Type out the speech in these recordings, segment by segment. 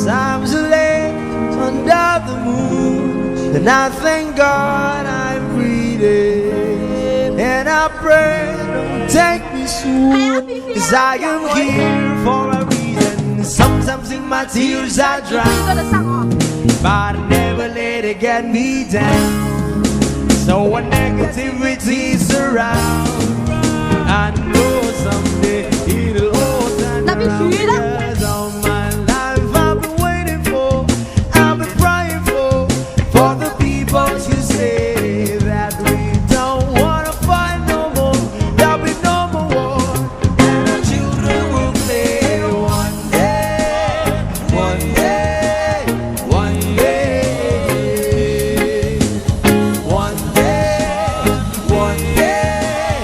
Sometimes I lay under the moon, and I thank God I'm breathing, and I pray don't take me soon, 'cause I am here for a reason. Sometimes in my tears I drown, but I never let it get me down. So when negativity surrounds, I know someday it'll all turn around. Because all my life I've been waiting for, I've been praying for the people to say that we don't wanna fight no more, there'll be no more war, and our children will play one day, one day, one day, one day, one day,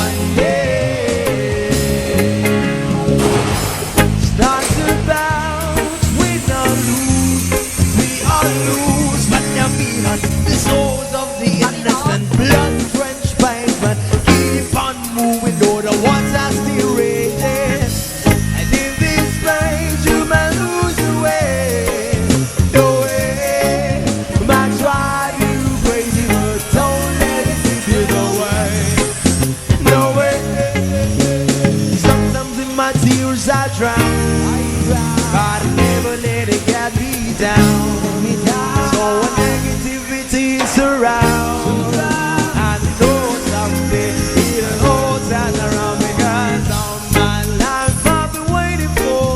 one day. Start to bounce, we don't lose, we all lose, but now we on the souls of the innocent, blood-drenched pavement. Keep on moving, though the ones are still raging. And in this place, you may lose the way. No way, might drive you crazy, but don't let it slip you away. No way. Sometimes in my tears I drown, but I never let it get me down. So when negativity surrounds, I know someday it'll all turn around. Because all my life I've been waiting for,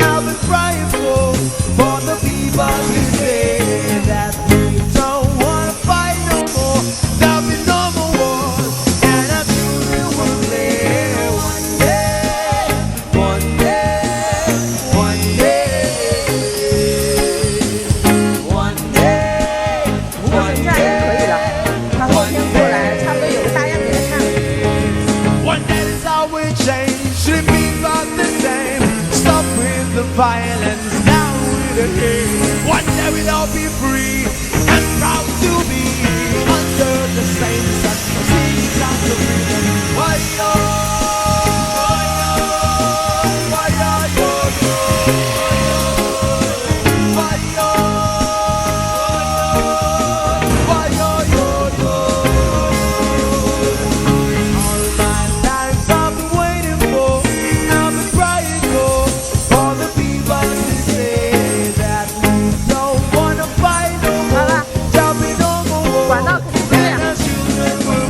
I've been praying for the people to say that we don't wanna fight no more, there'll be no more wars, and our children will play one day, one day, one day, one day, one 这样也可以了。 day. 然后先过来，差不多有个大样给他看。 One day is how we change, should be about the same. Stop with the violence, down with the hate. One day we'll all be free and proud to be under the same sun. See, down the freedom. Why,